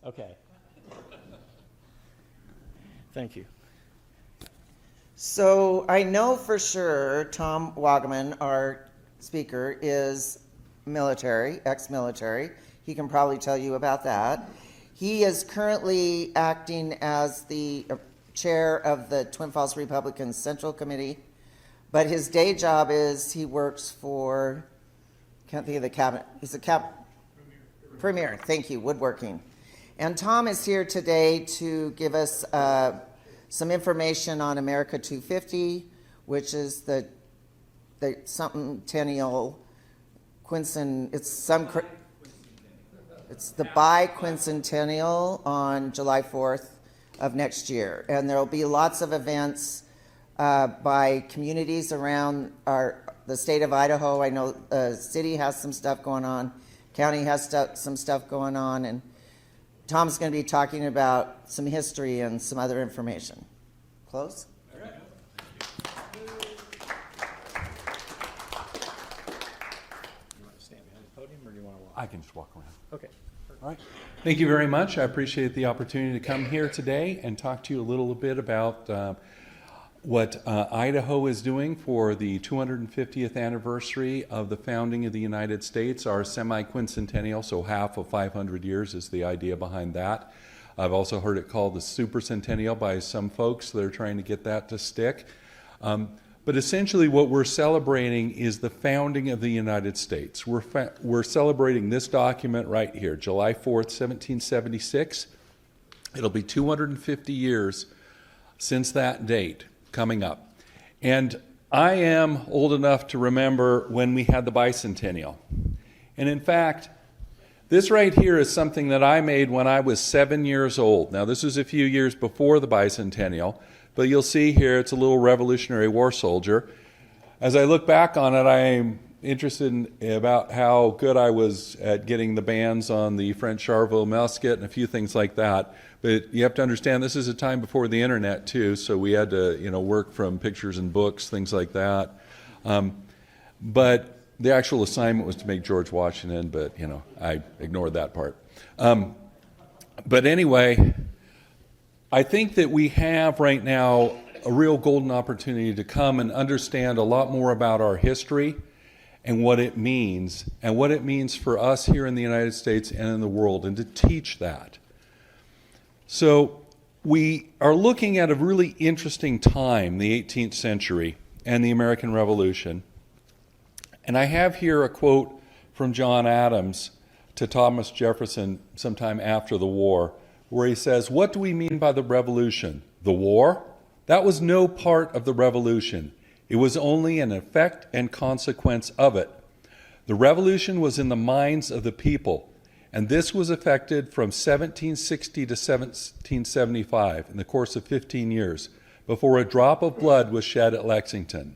Okay. Thank you. So I know for sure Tom Wagaman, our speaker, is military, ex-military. He can probably tell you about that. He is currently acting as the chair of the Twin Falls Republican Central Committee, but his day job is he works for, can't think of the cabinet, he's a Premier, thank you, woodworking. And Tom is here today to give us some information on America 250, which is the centennial it's the biquincentennial on July 4th of next year. And there'll be lots of events by communities around the state of Idaho. I know city has some stuff going on, county has some stuff going on, and Tom's going to be talking about some history and some other information. Close? All right. You want to stand behind the podium or do you want to walk? I can just walk around. Okay. All right. Thank you very much. I appreciate the opportunity to come here today and talk to you a little bit about what Idaho is doing for the 250th anniversary of the founding of the United States, our semi-quincentennial, so half of 500 years is the idea behind that. I've also heard it called the supercentennial by some folks that are trying to get that to stick. But essentially what we're celebrating is the founding of the United States. We're celebrating this document right here, July 4th, 1776. It'll be 250 years since that date coming up. And I am old enough to remember when we had the bicentennial. And in fact, this right here is something that I made when I was 7 years old. Now, this was a few years before the bicentennial, but you'll see here it's a little Revolutionary War soldier. As I look back on it, I am interested about how good I was at getting the bands on the French Charleville musket and a few things like that. But you have to understand this is a time before the internet too, so we had to work from pictures and books, things like that. But the actual assignment was to make George Washington, but I ignored that part. But anyway, I think that we have right now a real golden opportunity to come and understand a lot more about our history and what it means for us here in the United States and in the world, and to teach that. So we are looking at a really interesting time, the 18th century and the American Revolution. And I have here a quote from John Adams to Thomas Jefferson sometime after the war, where he says, "What do we mean by the revolution? The war? That was no part of the revolution. It was only an effect and consequence of it. The revolution was in the minds of the people, and this was effected from 1760 to 1775, in the course of 15 years, before a drop of blood was shed at Lexington.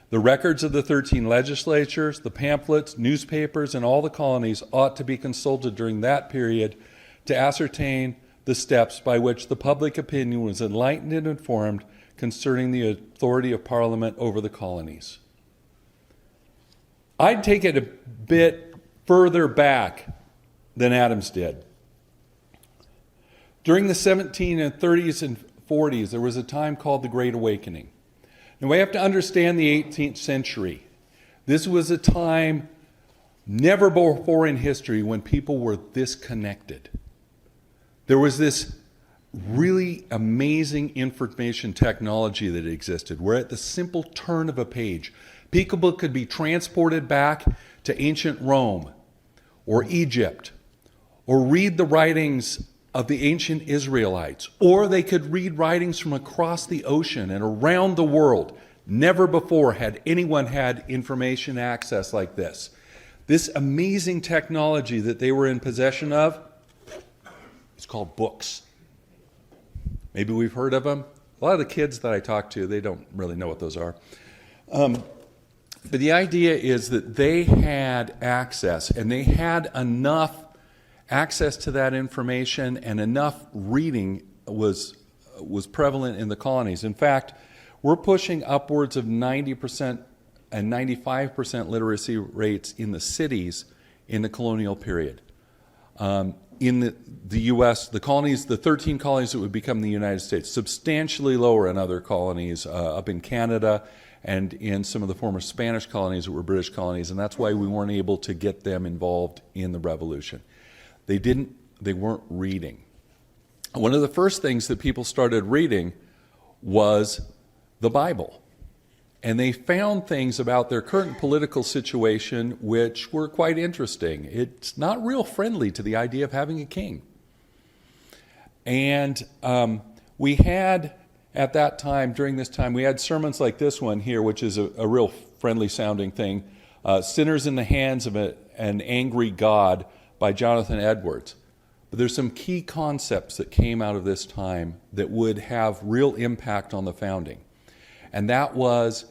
The records of the 13 legislatures, the pamphlets, newspapers, and all the colonies ought to be consulted during that period to ascertain the steps by which the public opinion was enlightened and informed concerning the authority of Parliament over the colonies." I'd take it a bit further back than Adams did. During the 1730s and 40s, there was a time called the Great Awakening. Now, we have to understand the 18th century. This was a time never before in history when people were this connected. There was this really amazing information technology that existed, where at the simple turn of a page, people could be transported back to ancient Rome or Egypt, or read the writings of the ancient Israelites, or they could read writings from across the ocean and around the world. Never before had anyone had information access like this. This amazing technology that they were in possession of is called books. Maybe we've heard of them. A lot of the kids that I talk to, they don't really know what those are. But the idea is that they had access, and they had enough access to that information, and enough reading was prevalent in the colonies. In fact, we're pushing upwards of 90% and 95% literacy rates in the cities in the colonial period. in the U.S., the colonies, the 13 colonies that would become the United States, substantially lower in other colonies up in Canada and in some of the former Spanish colonies that were British colonies, and that's why we weren't able to get them involved in the Revolution. They weren't reading. One of the first things that people started reading was the Bible. And they found things about their current political situation which were quite interesting. It's not real friendly to the idea of having a king. And we had, at that time, during this time, we had sermons like this one here, which is a real friendly sounding thing, Sinners in the Hands of an Angry God by Jonathan Edwards. But there's some key concepts that came out of this time that would have real impact on the founding. And that was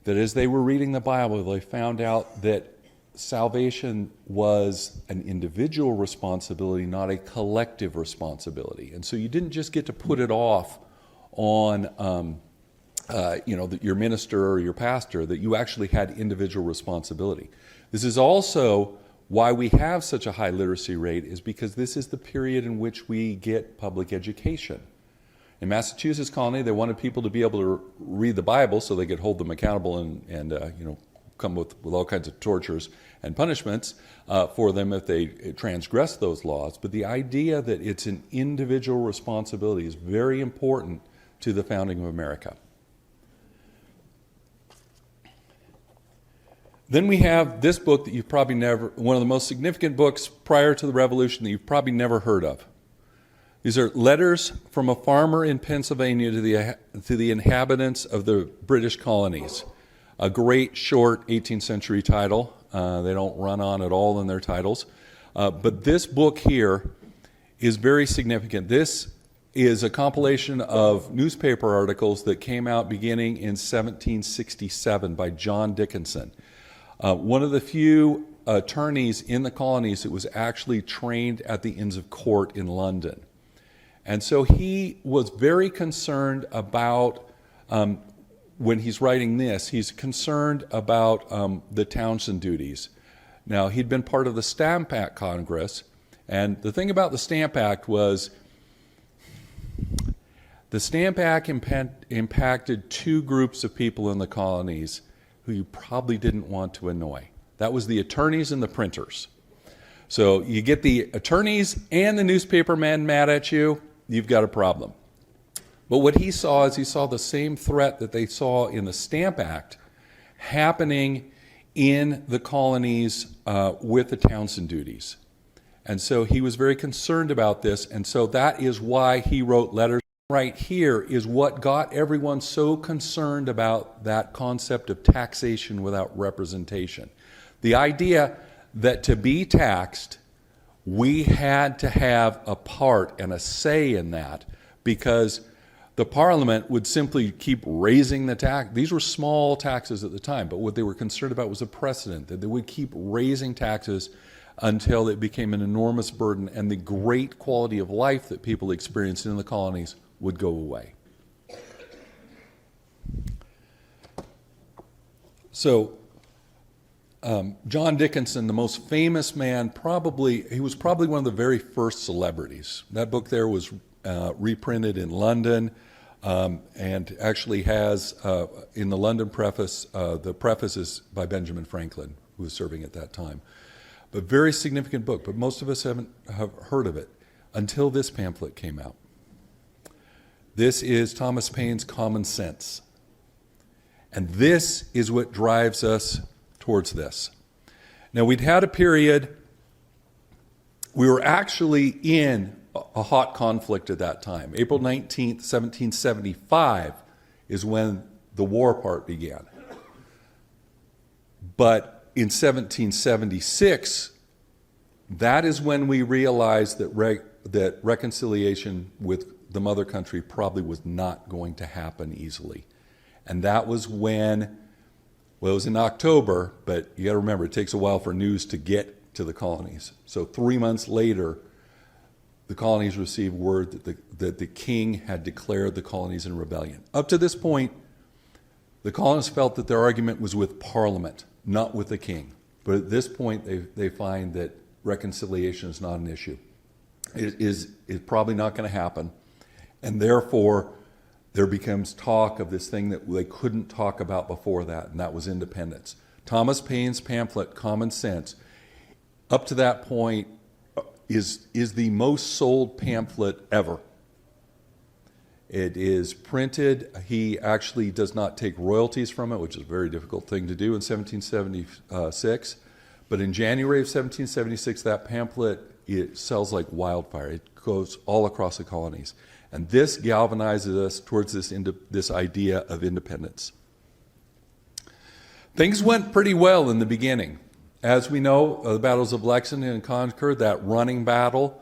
that as they were reading the Bible, they found out that salvation was an individual responsibility, not a collective responsibility. And so you didn't just get to put it off on your minister or your pastor, that you actually had individual responsibility. This is also why we have such a high literacy rate, is because this is the period in which we get public education. In Massachusetts colony, they wanted people to be able to read the Bible so they could hold them accountable and come with all kinds of tortures and punishments for them if they transgress those laws. But the idea that it's an individual responsibility is very important to the founding of America. Then we have this book that you've probably never, one of the most significant books prior to the Revolution that you've probably never heard of. These are letters from a farmer in Pennsylvania to the inhabitants of the British colonies. A great short 18th century title. They don't run on at all in their titles. But this book here is very significant. This is a compilation of newspaper articles that came out beginning in 1767 by John Dickinson. One of the few attorneys in the colonies that was actually trained at the Inns of Court in London. And so he was very concerned about, when he's writing this, he's concerned about the Townshend duties. Now, he'd been part of the Stamp Act Congress, and the thing about the Stamp Act was the Stamp Act impacted two groups of people in the colonies who you probably didn't want to annoy. That was the attorneys and the printers. So you get the attorneys and the newspapermen mad at you, you've got a problem. But what he saw is he saw the same threat that they saw in the Stamp Act happening in the colonies with the Townshend duties. And so he was very concerned about this, and so that is why he wrote letters. Right here is what got everyone so concerned about that concept of taxation without representation. The idea that to be taxed, we had to have a part and a say in that, because the Parliament would simply keep raising the tax. These were small taxes at the time, but what they were concerned about was a precedent, that they would keep raising taxes until it became an enormous burden, and the great quality of life that people experienced in the colonies would go away. So John Dickinson, the most famous man, he was probably one of the very first celebrities. That book there was reprinted in London, and actually has in the London preface, the preface is by Benjamin Franklin, who was serving at that time. But very significant book, but most of us haven't heard of it until this pamphlet came out. This is Thomas Paine's Common Sense. And this is what drives us towards this. Now, we'd had a period, we were actually in a hot conflict at that time. April 19th, 1775 is when the war part began. But in 1776, that is when we realized that reconciliation with the mother country probably was not going to happen easily. And that was when, well, it was in October, but you got to remember, it takes a while for news to get to the colonies. So 3 months later, the colonies received word that the king had declared the colonies in rebellion. Up to this point, the colonists felt that their argument was with Parliament, not with the king. But at this point, they find that reconciliation is not an issue. It is probably not going to happen. And therefore, there becomes talk of this thing that they couldn't talk about before that, and that was independence. Thomas Paine's pamphlet, Common Sense, up to that point, is the most sold pamphlet ever. It is printed. He actually does not take royalties from it, which is a very difficult thing to do in 1776. But in January of 1776, that pamphlet, it sells like wildfire. It goes all across the colonies. And this galvanizes us towards this idea of independence. Things went pretty well in the beginning. As we know, the battles of Lexington and Concord, that running battle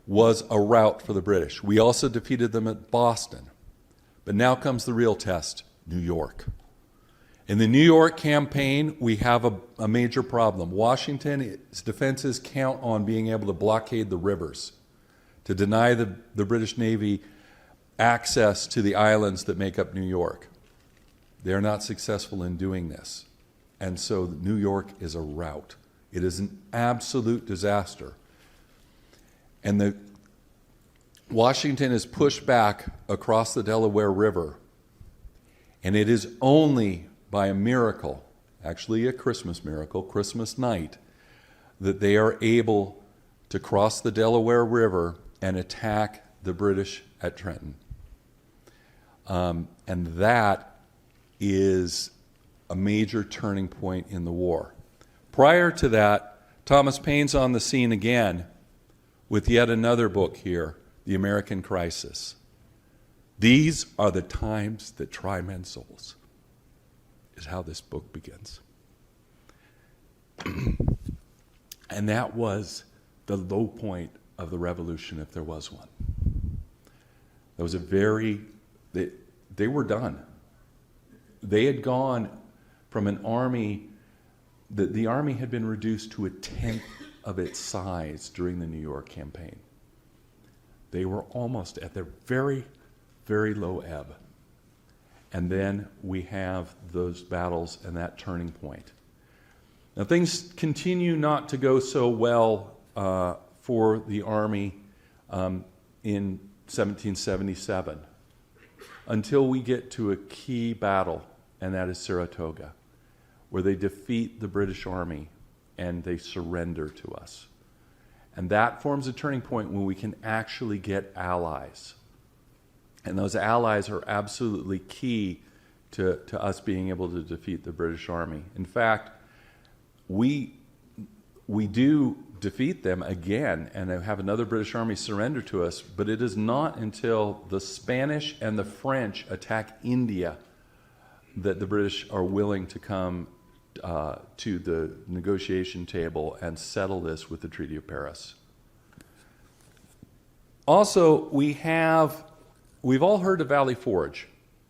was a rout for the British. We also defeated them at Boston. But now comes the real test, New York. In the New York campaign, we have a major problem. Washington's defenses count on being able to blockade the rivers, to deny the British Navy access to the islands that make up New York. They're not successful in doing this. And so New York is a rout. It is an absolute disaster. And Washington is pushed back across the Delaware River. And it is only by a miracle, actually a Christmas miracle, Christmas night, that they are able to cross the Delaware River and attack the British at Trenton. And that is a major turning point in the war. Prior to that, Thomas Paine's on the scene again with yet another book here, The American Crisis. These are the times that try men's souls, is how this book begins. And that was the low point of the revolution, if there was one. That was they were done. They had gone from an army, the army had been reduced to a tenth of its size during the New York campaign. They were almost at their very, very low ebb. And then we have those battles and that turning point. Now things continue not to go so well for the Army in 1777 until we get to a key battle, and that is Saratoga, where they defeat the British Army and they surrender to us. And that forms a turning point when we can actually get allies. And those allies are absolutely key to us being able to defeat the British Army. In fact, we do defeat them again and have another British Army surrender to us, but it is not until the Spanish and the French attack India that the British are willing to come to the negotiation table and settle this with the Treaty of Paris. Also, we've all heard of Valley Forge,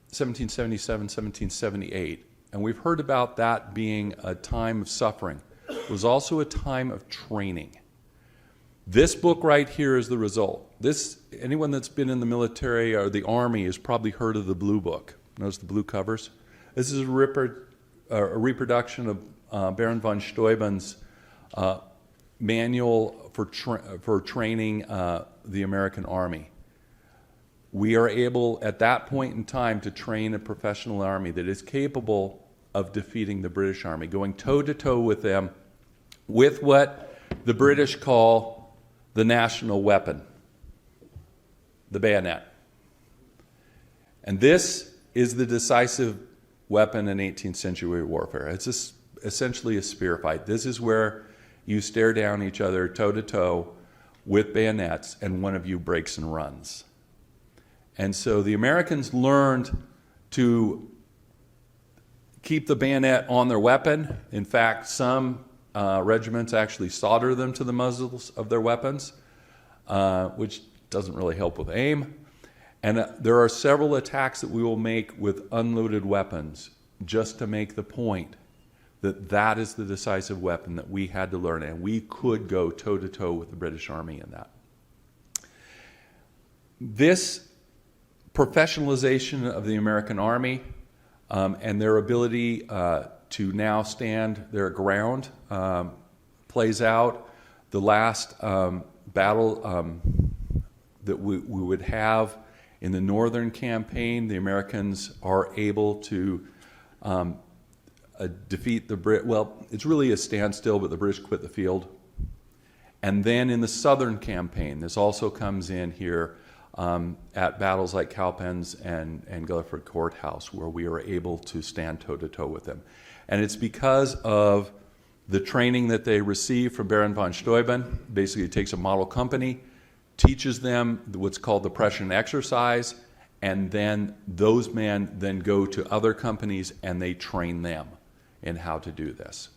1777, 1778, and we've heard about that being a time of suffering. It was also a time of training. This book right here is the result. Anyone that's been in the military or the Army has probably heard of the Blue Book. Notice the blue covers? This is a reproduction of Baron von Steuben's manual for training the American Army. We are able, at that point in time, to train a professional army that is capable of defeating the British Army, going toe-to-toe with them with what the British call the national weapon, the bayonet. And this is the decisive weapon in 18th century warfare. It's essentially a spear fight. This is where you stare down each other toe-to-toe with bayonets, and one of you breaks and runs. And so the Americans learned to keep the bayonet on their weapon. In fact, some regiments actually solder them to the muzzles of their weapons, which doesn't really help with aim. And there are several attacks that we will make with unloaded weapons just to make the point that that is the decisive weapon that we had to learn, and we could go toe-to-toe with the British Army in that. This professionalization of the American Army and their ability to now stand their ground plays out. the last battle that we would have in the northern campaign, the Americans are able to defeat the Brit. Well, it's really a standstill, but the British quit the field. And then in the southern campaign, this also comes in here at battles like Cowpens and Guilford Courthouse, where we are able to stand toe-to-toe with them. And it's because of the training that they receive from Baron von Steuben. Basically, it takes a model company, teaches them what's called the Prussian exercise, and then those men then go to other companies and they train them in how to do this.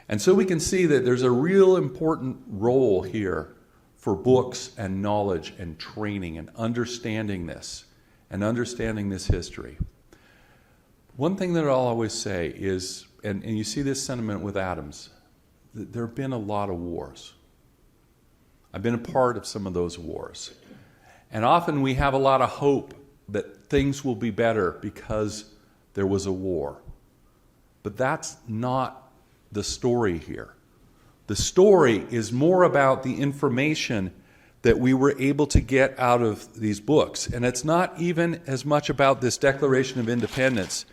And so we can see that there's a real important role here for books and knowledge and training and understanding this history. One thing that I'll always say is, and you see this sentiment with Adams, that there have been a lot of wars. I've been a part of some of those wars. And often we have a lot of hope that things will be better because there was a war. But that's not the story here. The story is more about the information that we were able to get out of these books. And it's not even as much about this Declaration of Independence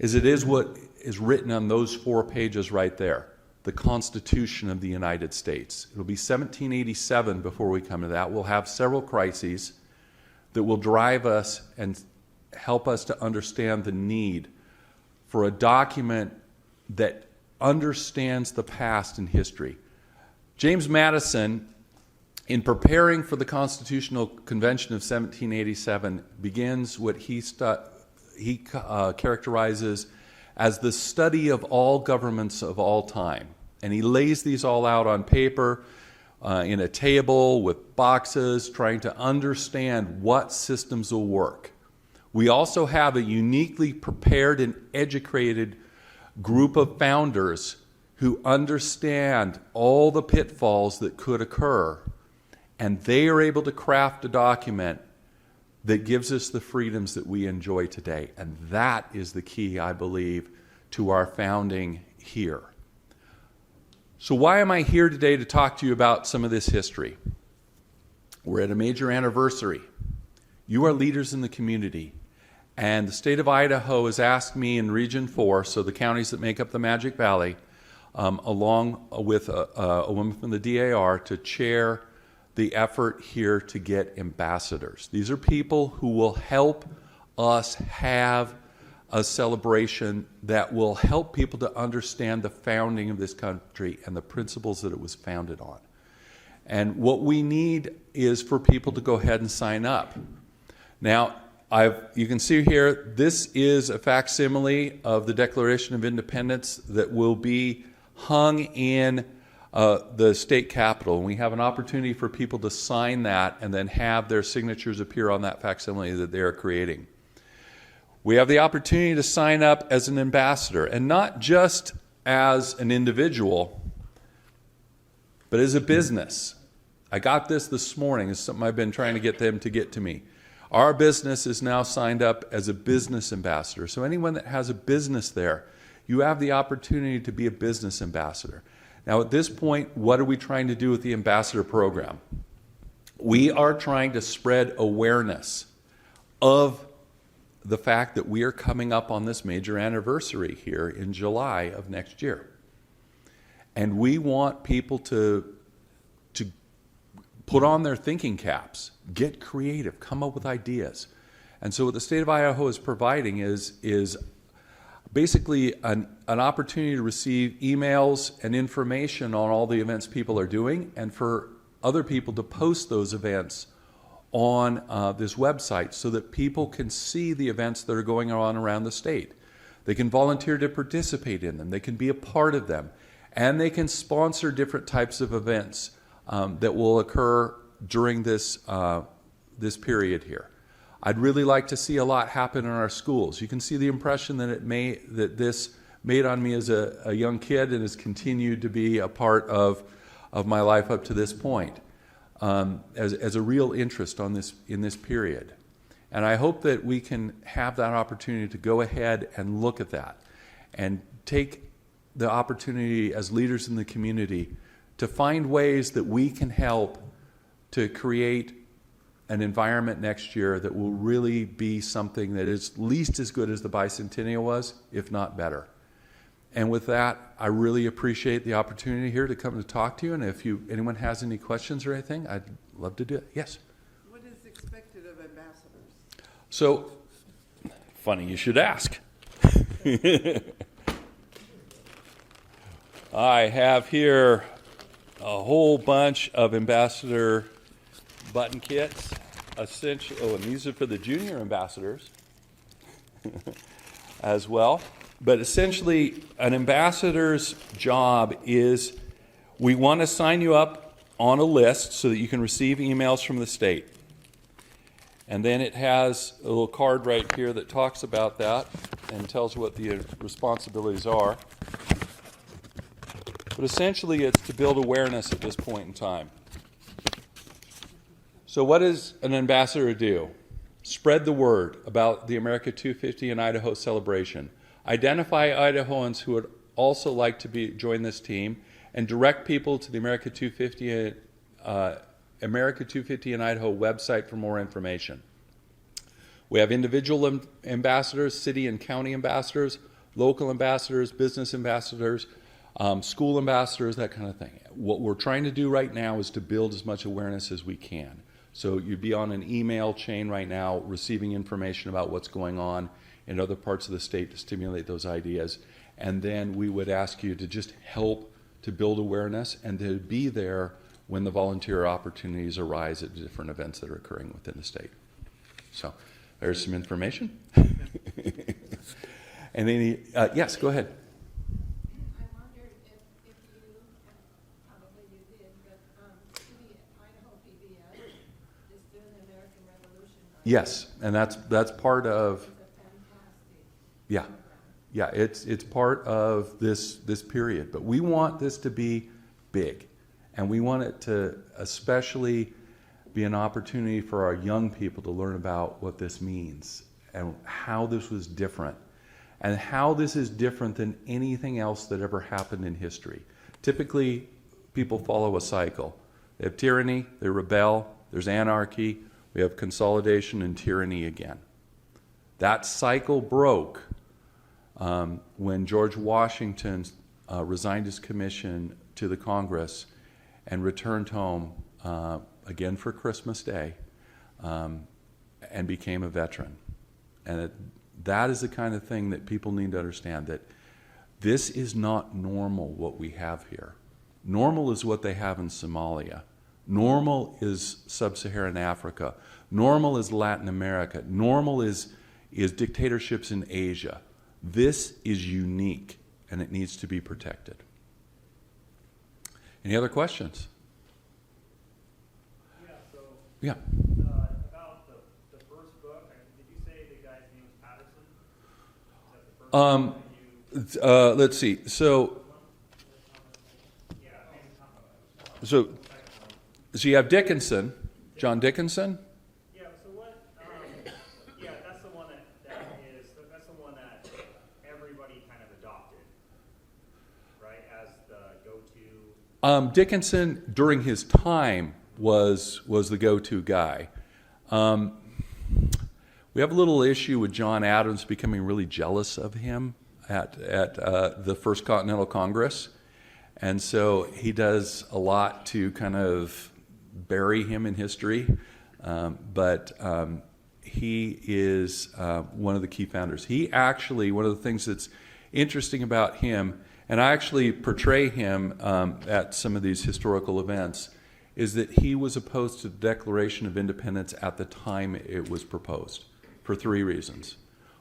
as it is what is written on those 4 pages right there, the Constitution of the United States. It'll be 1787 before we come to that. We'll have several crises that will drive us and help us to understand the need for a document that understands the past and history. James Madison, in preparing for the Constitutional Convention of 1787, begins what he characterizes as the study of all governments of all time. And he lays these all out on paper, in a table with boxes, trying to understand what systems will work. We also have a uniquely prepared and educated group of founders who understand all the pitfalls that could occur, and they are able to craft a document that gives us the freedoms that we enjoy today. And that is the key, I believe, to our founding here. So why am I here today to talk to you about some of this history? We're at a major anniversary. You are leaders in the community. And the state of Idaho has asked me in Region 4, so the counties that make up the Magic Valley, along with a woman from the DAR, to chair the effort here to get ambassadors. These are people who will help us have a celebration that will help people to understand the founding of this country and the principles that it was founded on. And what we need is for people to go ahead and sign up. Now, you can see here, this is a facsimile of the Declaration of Independence that will be hung in the state capitol. And we have an opportunity for people to sign that and then have their signatures appear on that facsimile that they are creating. We have the opportunity to sign up as an ambassador, and not just as an individual, but as a business. I got this morning. It's something I've been trying to get them to get to me. Our business is now signed up as a business ambassador. So anyone that has a business there, you have the opportunity to be a business ambassador. Now at this point, what are we trying to do with the ambassador program? We are trying to spread awareness of the fact that we are coming up on this major anniversary here in July of next year. And we want people to put on their thinking caps, get creative, come up with ideas. And so what the state of Idaho is providing is basically an opportunity to receive emails and information on all the events people are doing, and for other people to post those events on this website so that people can see the events that are going on around the state. They can volunteer to participate in them, they can be a part of them, and they can sponsor different types of events that will occur during this period here. I'd really like to see a lot happen in our schools. You can see the impression that this made on me as a young kid and has continued to be a part of my life up to this point, as a real interest in this period. And I hope that we can have that opportunity to go ahead and look at that and take the opportunity as leaders in the community to find ways that we can help to create an environment next year that will really be something that is at least as good as the bicentennial was, if not better. And with that, I really appreciate the opportunity here to come to talk to you. And if anyone has any questions or anything, I'd love to do it. Yes? What is expected of ambassadors? So, funny you should ask. I have here a whole bunch of ambassador button kits. Essentially, and these are for the junior ambassadors as well. But essentially, an ambassador's job is we want to sign you up on a list so that you can receive emails from the state. And then it has a little card right here that talks about that and tells what the responsibilities are. But essentially, it's to build awareness at this point in time. So what does an ambassador do? Spread the word about the America 250 in Idaho celebration. Identify Idahoans who would also like to join this team, and direct people to the America 250 in Idaho website for more information. We have individual ambassadors, city and county ambassadors, local ambassadors, business ambassadors, school ambassadors, that kind of thing. What we're trying to do right now is to build as much awareness as we can. So you'd be on an email chain right now receiving information about what's going on in other parts of the state to stimulate those ideas. And then we would ask you to just help to build awareness and to be there when the volunteer opportunities arise at different events that are occurring within the state. So there's some information. And any, yes, go ahead. I wondered if you, probably you did, but Idaho PBS is doing the American Revolution. Right? Yes, and that's part of. It's a fantastic Yeah, program. yeah, it's part of this period. But we want this to be big, and we want it to especially be an opportunity for our young people to learn about what this means and how this was different, and how this is different than anything else that ever happened in history. Typically, people follow a cycle. They have tyranny, they rebel, there's anarchy, we have consolidation and tyranny again. That cycle broke when George Washington resigned his commission to the Congress and returned home again for Christmas Day and became a veteran. And that is the kind of thing that people need to understand, that this is not normal what we have here. Normal is what they have in Somalia. Normal is sub-Saharan Africa. Normal is Latin America. Normal is dictatorships in Asia. This is unique, and it needs to be protected. Any other questions? Yeah, so Yeah. about the first book, did you say the guy's name was Patterson? Is that the first one that you, Let's see. So you have Dickinson, John Dickinson. yeah, so what, yeah, that's the one that's the one that everybody kind of adopted, right, as the go-to. Dickinson, during his time, was the go-to guy. We have a little issue with John Adams becoming really jealous of him at the First Continental Congress. And so he does a lot to kind of bury him in history. But he is one of the key founders. He actually, one of the things that's interesting about him, and I actually portray him at some of these historical events, is that he was opposed to the Declaration of Independence at the time it was proposed for three reasons.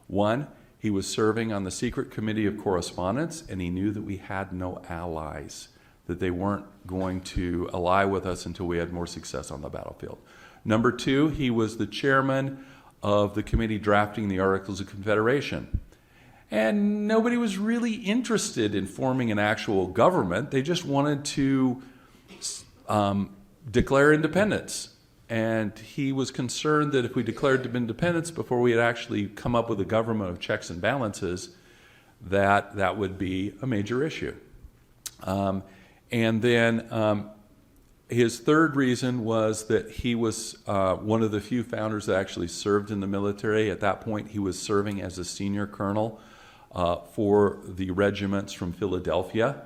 One, he was serving on the Secret Committee of Correspondence, and he knew that we had no allies, that they weren't going to ally with us until we had more success on the battlefield. Number two, he was the chairman of the committee drafting the Articles of Confederation. And nobody was really interested in forming an actual government. They just wanted to declare independence. And he was concerned that if we declared independence before we had actually come up with a government of checks and balances, that would be a major issue. And then his third reason was that he was one of the few founders that actually served in the military. At that point, he was serving as a senior colonel for the regiments from Philadelphia.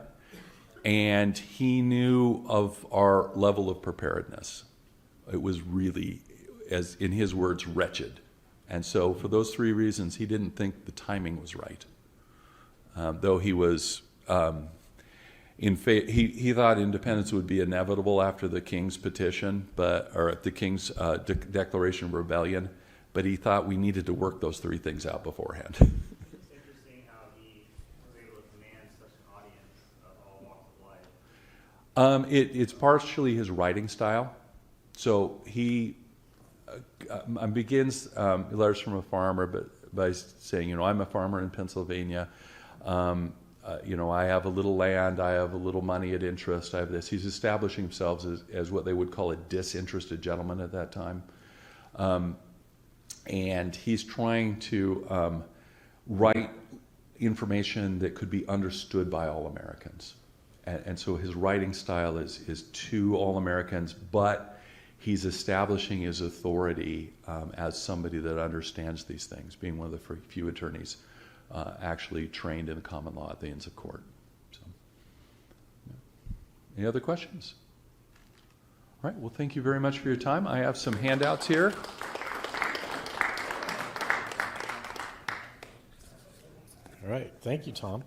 And he knew of our level of preparedness. It was really, as in his words, wretched. And so for those three reasons, he didn't think the timing was right. Though he was, he thought independence would be inevitable after the King's petition, or the King's Declaration of Rebellion, but he thought we needed to work those three things out beforehand. It's interesting how he was able to command such an audience of all walks of life. It's partially his writing style. So he begins letters from a farmer, but by saying, I'm a farmer in Pennsylvania. I have a little land, I have a little money at interest, I have this. He's establishing himself as what they would call a disinterested gentleman at that time. And he's trying to write information that could be understood by all Americans. And so his writing style is to all Americans, but he's establishing his authority as somebody that understands these things, being one of the few attorneys actually trained in the common law at the Inns of Court. So, yeah. Any other questions? All right, well, thank you very much for your time. I have some handouts here. All right, thank you, Tom.